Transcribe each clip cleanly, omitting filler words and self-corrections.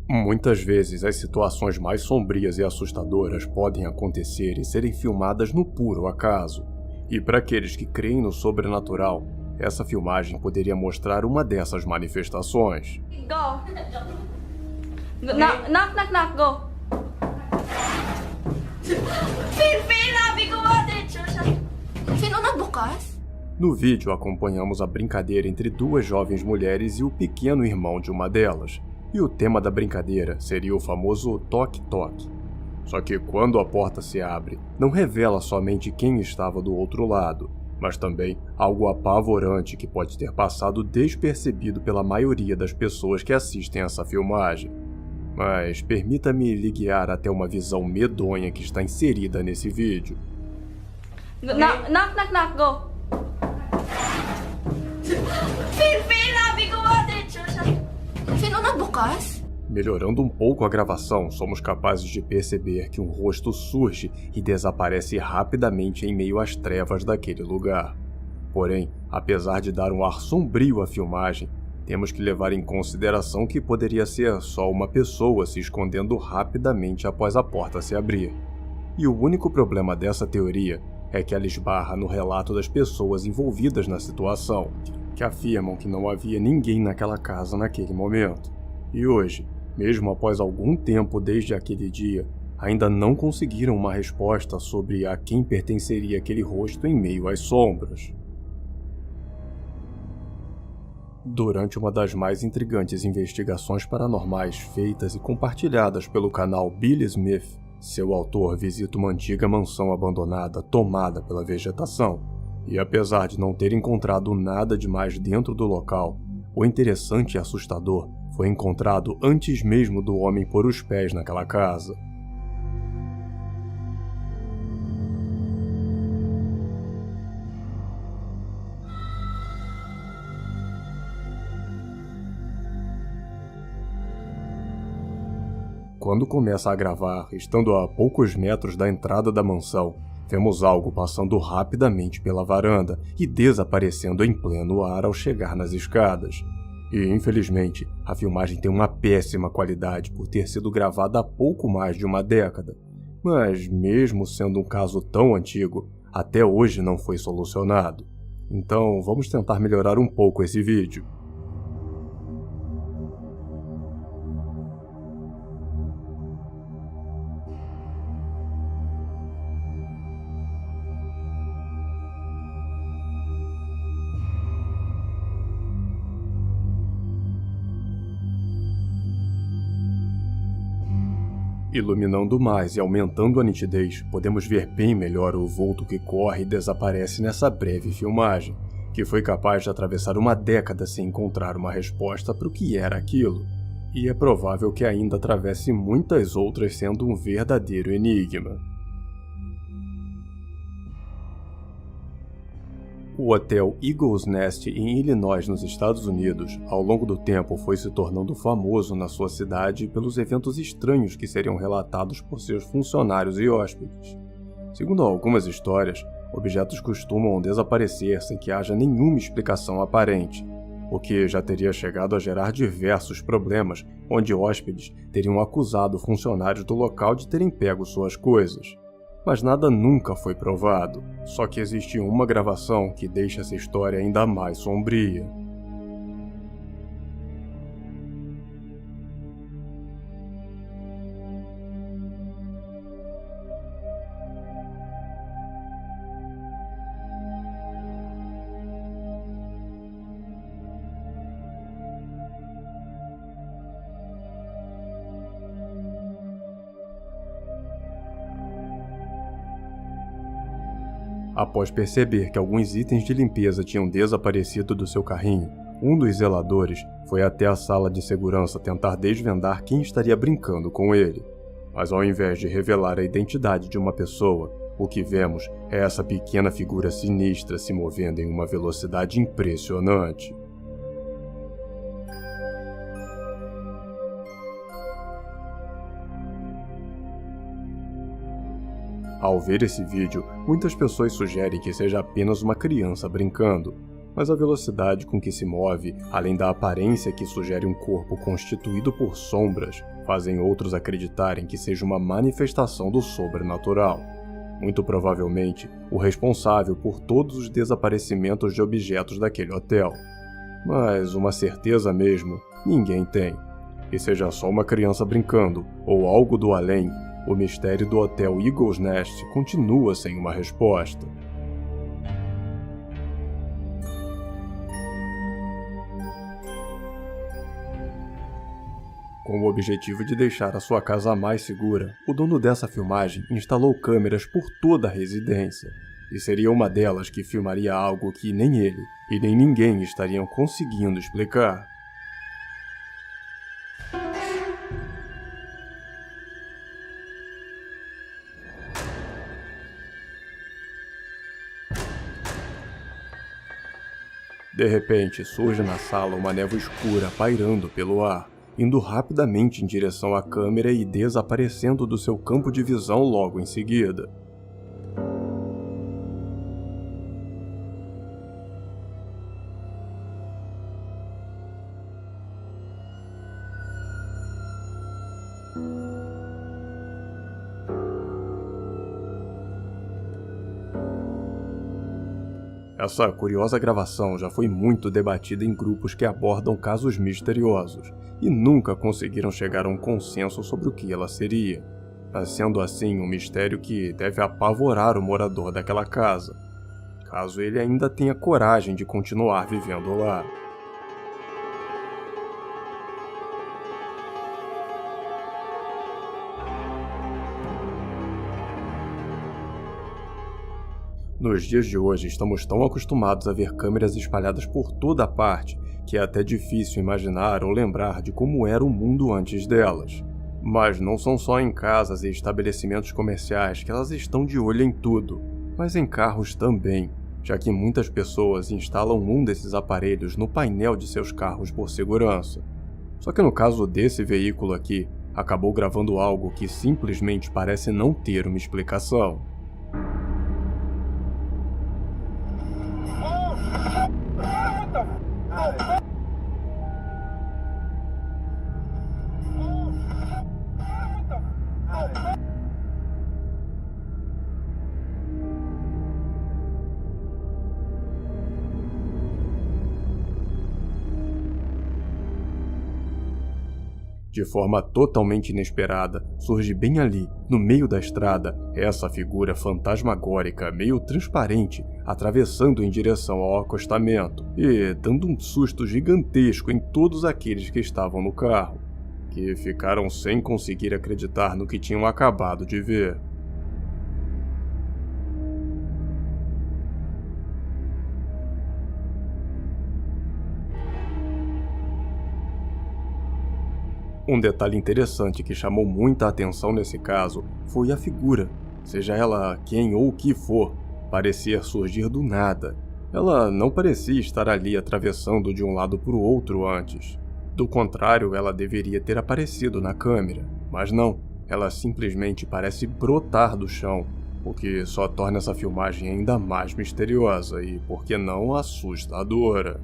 Muitas vezes, as situações mais sombrias e assustadoras podem acontecer e serem filmadas no puro acaso. E para aqueles que creem no sobrenatural, essa filmagem poderia mostrar uma dessas manifestações. Go. Knock, knock, knock, knock, go. No vídeo, acompanhamos a brincadeira entre duas jovens mulheres e o pequeno irmão de uma delas. E o tema da brincadeira seria o famoso toque-toque. Só que quando a porta se abre, não revela somente quem estava do outro lado, mas também algo apavorante que pode ter passado despercebido pela maioria das pessoas que assistem essa filmagem. Mas permita-me lhe guiar até uma visão medonha que está inserida nesse vídeo. Knock, knock, knock, knock, go. Melhorando um pouco a gravação, somos capazes de perceber que um rosto surge e desaparece rapidamente em meio às trevas daquele lugar. Porém, apesar de dar um ar sombrio à filmagem, temos que levar em consideração que poderia ser só uma pessoa se escondendo rapidamente após a porta se abrir. E o único problema dessa teoria é que ela esbarra no relato das pessoas envolvidas na situação, que afirmam que não havia ninguém naquela casa naquele momento. E hoje, mesmo após algum tempo desde aquele dia, ainda não conseguiram uma resposta sobre a quem pertenceria aquele rosto em meio às sombras. Durante uma das mais intrigantes investigações paranormais feitas e compartilhadas pelo canal Billy Smith, seu autor visita uma antiga mansão abandonada tomada pela vegetação. E apesar de não ter encontrado nada demais dentro do local, o interessante e assustador foi encontrado antes mesmo do homem pôr os pés naquela casa. Quando começa a gravar, estando a poucos metros da entrada da mansão, vemos algo passando rapidamente pela varanda e desaparecendo em pleno ar ao chegar nas escadas. E, infelizmente, a filmagem tem uma péssima qualidade por ter sido gravada há pouco mais de uma década. Mas, mesmo sendo um caso tão antigo, até hoje não foi solucionado. Então, vamos tentar melhorar um pouco esse vídeo. Iluminando mais e aumentando a nitidez, podemos ver bem melhor o vulto que corre e desaparece nessa breve filmagem, que foi capaz de atravessar uma década sem encontrar uma resposta para o que era aquilo. E é provável que ainda atravesse muitas outras, sendo um verdadeiro enigma. O hotel Eagle's Nest em Illinois, nos Estados Unidos, ao longo do tempo foi se tornando famoso na sua cidade pelos eventos estranhos que seriam relatados por seus funcionários e hóspedes. Segundo algumas histórias, objetos costumam desaparecer sem que haja nenhuma explicação aparente, o que já teria chegado a gerar diversos problemas, onde hóspedes teriam acusado funcionários do local de terem pego suas coisas. Mas nada nunca foi provado, só que existe uma gravação que deixa essa história ainda mais sombria. Após perceber que alguns itens de limpeza tinham desaparecido do seu carrinho, um dos zeladores foi até a sala de segurança tentar desvendar quem estaria brincando com ele. Mas ao invés de revelar a identidade de uma pessoa, o que vemos é essa pequena figura sinistra se movendo em uma velocidade impressionante. Ao ver esse vídeo, muitas pessoas sugerem que seja apenas uma criança brincando, mas a velocidade com que se move, além da aparência que sugere um corpo constituído por sombras, fazem outros acreditarem que seja uma manifestação do sobrenatural. Muito provavelmente, o responsável por todos os desaparecimentos de objetos daquele hotel. Mas uma certeza mesmo, ninguém tem. E seja só uma criança brincando, ou algo do além, o mistério do Hotel Eagle's Nest continua sem uma resposta. Com o objetivo de deixar a sua casa mais segura, o dono dessa filmagem instalou câmeras por toda a residência. E seria uma delas que filmaria algo que nem ele e nem ninguém estariam conseguindo explicar. De repente, surge na sala uma névoa escura pairando pelo ar, indo rapidamente em direção à câmera e desaparecendo do seu campo de visão logo em seguida. Essa curiosa gravação já foi muito debatida em grupos que abordam casos misteriosos e nunca conseguiram chegar a um consenso sobre o que ela seria, sendo assim um mistério que deve apavorar o morador daquela casa, caso ele ainda tenha coragem de continuar vivendo lá. Nos dias de hoje, estamos tão acostumados a ver câmeras espalhadas por toda parte que é até difícil imaginar ou lembrar de como era o mundo antes delas. Mas não são só em casas e estabelecimentos comerciais que elas estão de olho em tudo, mas em carros também, já que muitas pessoas instalam um desses aparelhos no painel de seus carros por segurança. Só que no caso desse veículo aqui, acabou gravando algo que simplesmente parece não ter uma explicação. De forma totalmente inesperada, surge bem ali, no meio da estrada, essa figura fantasmagórica, meio transparente, atravessando em direção ao acostamento e dando um susto gigantesco em todos aqueles que estavam no carro, que ficaram sem conseguir acreditar no que tinham acabado de ver. Um detalhe interessante que chamou muita atenção nesse caso foi a figura, seja ela quem ou o que for, parecia surgir do nada. Ela não parecia estar ali atravessando de um lado para o outro antes. Do contrário, ela deveria ter aparecido na câmera, mas não, ela simplesmente parece brotar do chão, o que só torna essa filmagem ainda mais misteriosa e, por que não, assustadora.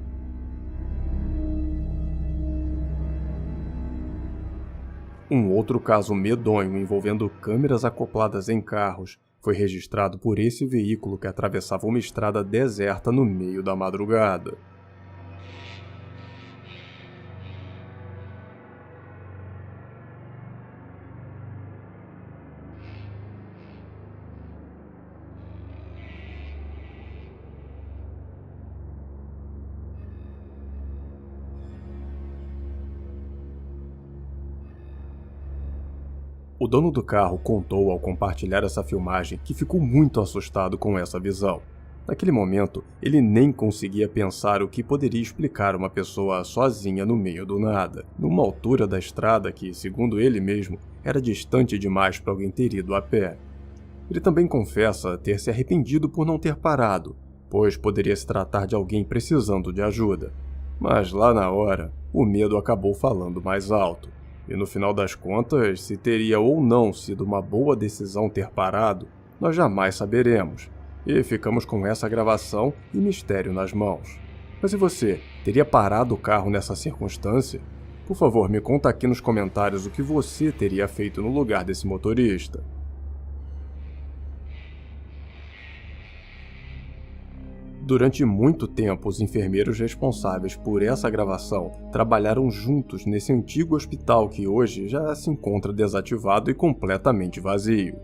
Um outro caso medonho envolvendo câmeras acopladas em carros foi registrado por esse veículo que atravessava uma estrada deserta no meio da madrugada. O dono do carro contou ao compartilhar essa filmagem que ficou muito assustado com essa visão. Naquele momento, ele nem conseguia pensar o que poderia explicar uma pessoa sozinha no meio do nada, numa altura da estrada que, segundo ele mesmo, era distante demais para alguém ter ido a pé. Ele também confessa ter se arrependido por não ter parado, pois poderia se tratar de alguém precisando de ajuda. Mas lá na hora, o medo acabou falando mais alto. E no final das contas, se teria ou não sido uma boa decisão ter parado, nós jamais saberemos. E ficamos com essa gravação e mistério nas mãos. Mas e você, teria parado o carro nessa circunstância? Por favor, me conta aqui nos comentários o que você teria feito no lugar desse motorista. Durante muito tempo, os enfermeiros responsáveis por essa gravação trabalharam juntos nesse antigo hospital que hoje já se encontra desativado e completamente vazio.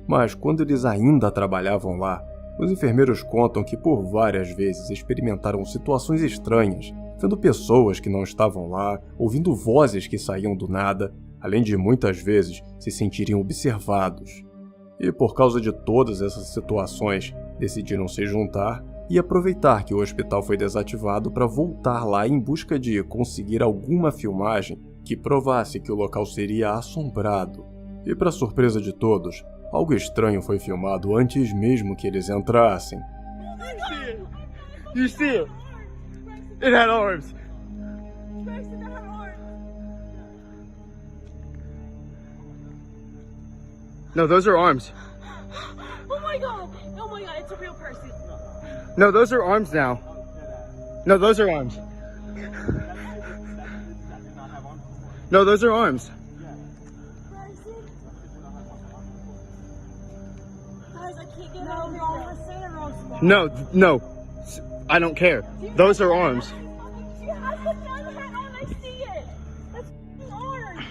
Mas quando eles ainda trabalhavam lá, os enfermeiros contam que por várias vezes experimentaram situações estranhas, vendo pessoas que não estavam lá, ouvindo vozes que saíam do nada, além de muitas vezes se sentirem observados. E por causa de todas essas situações, decidiram se juntar e aproveitar que o hospital foi desativado para voltar lá em busca de conseguir alguma filmagem que provasse que o local seria assombrado. E para surpresa de todos, algo estranho foi filmado antes mesmo que eles entrassem. You see it? It had arms. No, those are arms. Oh my god! Oh my god, it's a real person. No, those are arms now. No, those are arms. No, those are arms. Guys, I can't get out of here. I'm gonna stay in the wrong spot. No. I don't care. Those are arms. She has the gun hat on. I see it. That's f***ing arms.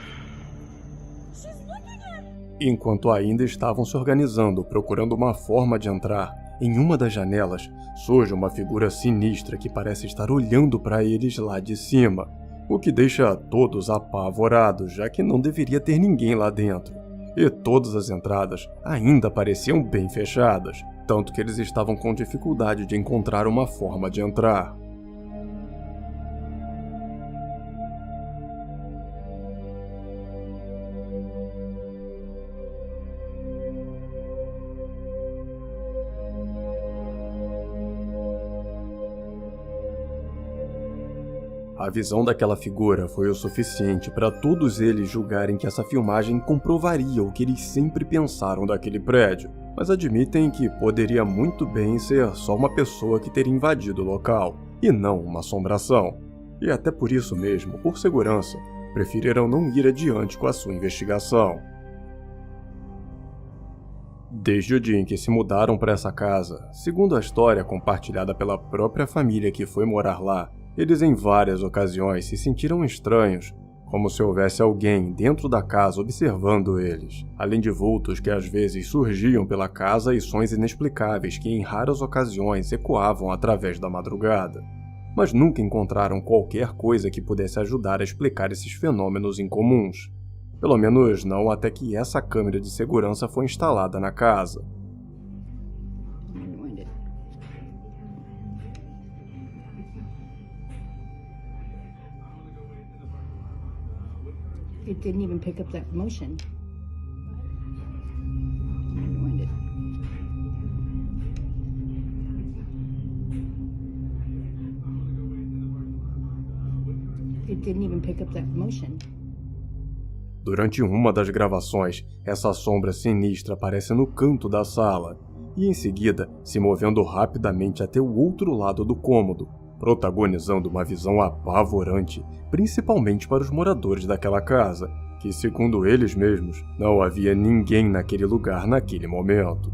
She's looking at me. Enquanto ainda estavam se organizando, procurando uma forma de entrar, em uma das janelas surge uma figura sinistra que parece estar olhando para eles lá de cima, o que deixa todos apavorados, já que não deveria ter ninguém lá dentro. E todas as entradas ainda pareciam bem fechadas, tanto que eles estavam com dificuldade de encontrar uma forma de entrar. A visão daquela figura foi o suficiente para todos eles julgarem que essa filmagem comprovaria o que eles sempre pensaram daquele prédio, mas admitem que poderia muito bem ser só uma pessoa que teria invadido o local, e não uma assombração. E até por isso mesmo, por segurança, preferiram não ir adiante com a sua investigação. Desde o dia em que se mudaram para essa casa, segundo a história compartilhada pela própria família que foi morar lá, eles em várias ocasiões se sentiram estranhos, como se houvesse alguém dentro da casa observando eles, além de vultos que às vezes surgiam pela casa e sons inexplicáveis que em raras ocasiões ecoavam através da madrugada. Mas nunca encontraram qualquer coisa que pudesse ajudar a explicar esses fenômenos incomuns. Pelo menos não até que essa câmera de segurança foi instalada na casa. It didn't even pick up that motion. Rewind it. It didn't even pick up that motion. Durante uma das gravações, essa sombra sinistra aparece no canto da sala, e em seguida se movendo rapidamente até o outro lado do cômodo, protagonizando uma visão apavorante, principalmente para os moradores daquela casa, que, segundo eles mesmos, não havia ninguém naquele lugar naquele momento.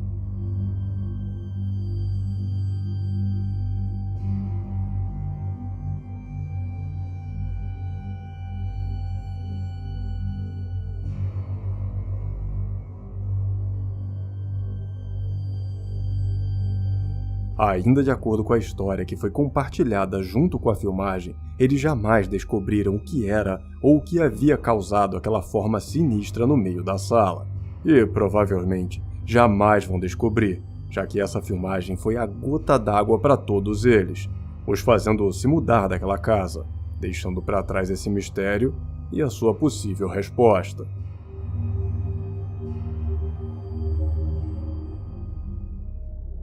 Ainda de acordo com a história que foi compartilhada junto com a filmagem, eles jamais descobriram o que era ou o que havia causado aquela forma sinistra no meio da sala. E, provavelmente, jamais vão descobrir, já que essa filmagem foi a gota d'água para todos eles, os fazendo se mudar daquela casa, deixando para trás esse mistério e a sua possível resposta.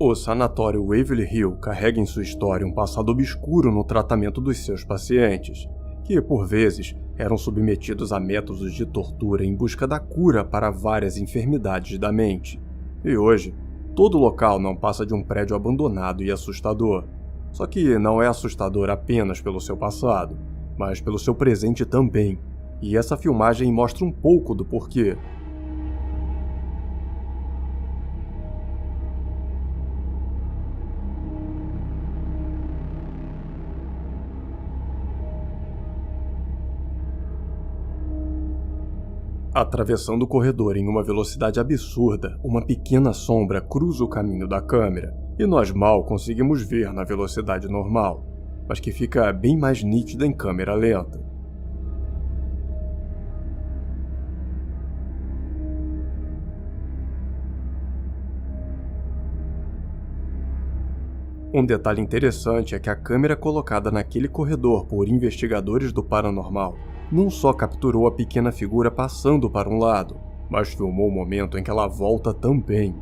O sanatório Waverly Hill carrega em sua história um passado obscuro no tratamento dos seus pacientes, que, por vezes, eram submetidos a métodos de tortura em busca da cura para várias enfermidades da mente. E hoje, todo local não passa de um prédio abandonado e assustador. Só que não é assustador apenas pelo seu passado, mas pelo seu presente também. E essa filmagem mostra um pouco do porquê. Atravessando o corredor em uma velocidade absurda, uma pequena sombra cruza o caminho da câmera, e nós mal conseguimos ver na velocidade normal, mas que fica bem mais nítida em câmera lenta. Um detalhe interessante é que a câmera colocada naquele corredor por investigadores do paranormal não só capturou a pequena figura passando para um lado, mas filmou o momento em que ela volta também.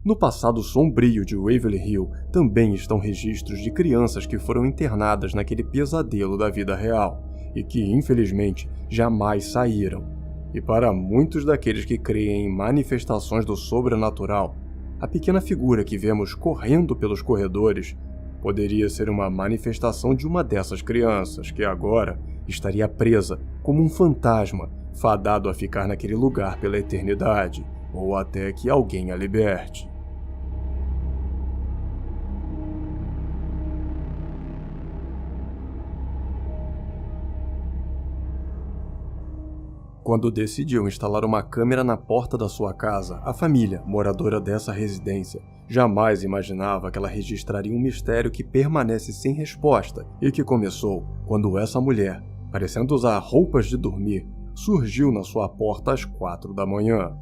No passado sombrio de Waverly Hill também estão registros de crianças que foram internadas naquele pesadelo da vida real e que, infelizmente, jamais saíram. E para muitos daqueles que creem em manifestações do sobrenatural, a pequena figura que vemos correndo pelos corredores poderia ser uma manifestação de uma dessas crianças que agora estaria presa como um fantasma, fadado a ficar naquele lugar pela eternidade, ou até que alguém a liberte. Quando decidiu instalar uma câmera na porta da sua casa, a família, moradora dessa residência, jamais imaginava que ela registraria um mistério que permanece sem resposta e que começou quando essa mulher, parecendo usar roupas de dormir, surgiu na sua porta às 4 da manhã.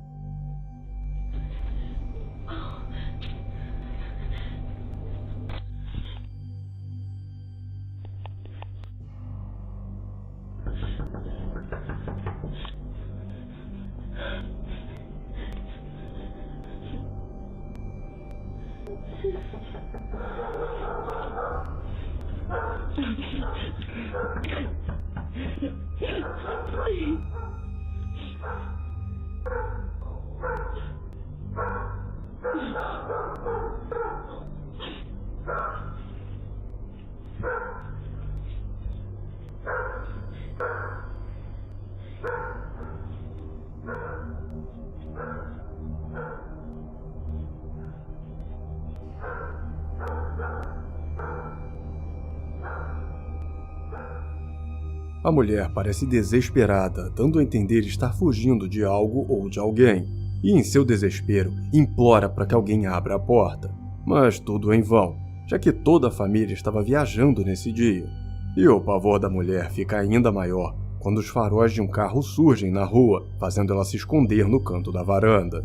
A mulher parece desesperada, dando a entender estar fugindo de algo ou de alguém, e em seu desespero implora para que alguém abra a porta. Mas tudo em vão, já que toda a família estava viajando nesse dia. E o pavor da mulher fica ainda maior quando os faróis de um carro surgem na rua, fazendo ela se esconder no canto da varanda.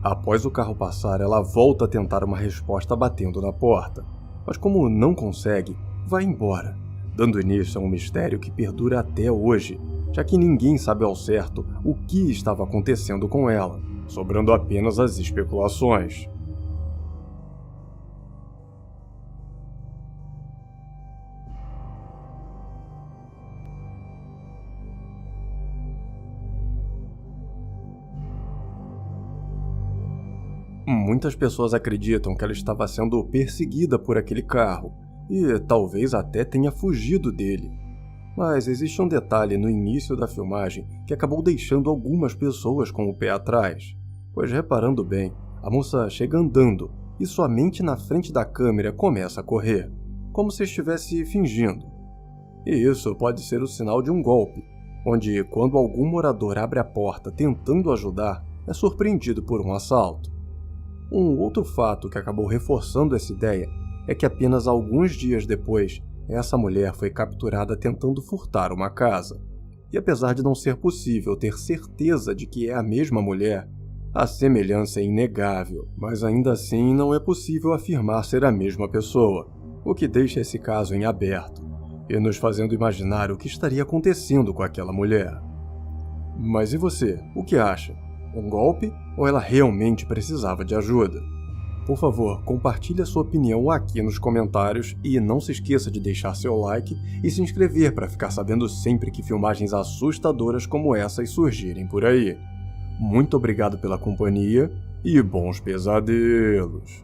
Após o carro passar, ela volta a tentar uma resposta batendo na porta, mas como não consegue, vai embora, dando início a um mistério que perdura até hoje, já que ninguém sabe ao certo o que estava acontecendo com ela, sobrando apenas as especulações. Muitas pessoas acreditam que ela estava sendo perseguida por aquele carro, e talvez até tenha fugido dele. Mas existe um detalhe no início da filmagem que acabou deixando algumas pessoas com o pé atrás, pois reparando bem, a moça chega andando e somente na frente da câmera começa a correr, como se estivesse fingindo. E isso pode ser o sinal de um golpe, onde quando algum morador abre a porta tentando ajudar, é surpreendido por um assalto. Um outro fato que acabou reforçando essa ideia é que apenas alguns dias depois, essa mulher foi capturada tentando furtar uma casa. E apesar de não ser possível ter certeza de que é a mesma mulher, a semelhança é inegável, mas ainda assim não é possível afirmar ser a mesma pessoa, o que deixa esse caso em aberto. e nos fazendo imaginar o que estaria acontecendo com aquela mulher. Mas e você? O que acha? Um golpe ou ela realmente precisava de ajuda? Por favor, compartilhe a sua opinião aqui nos comentários e não se esqueça de deixar seu like e se inscrever para ficar sabendo sempre que filmagens assustadoras como essas surgirem por aí. Muito obrigado pela companhia e bons pesadelos!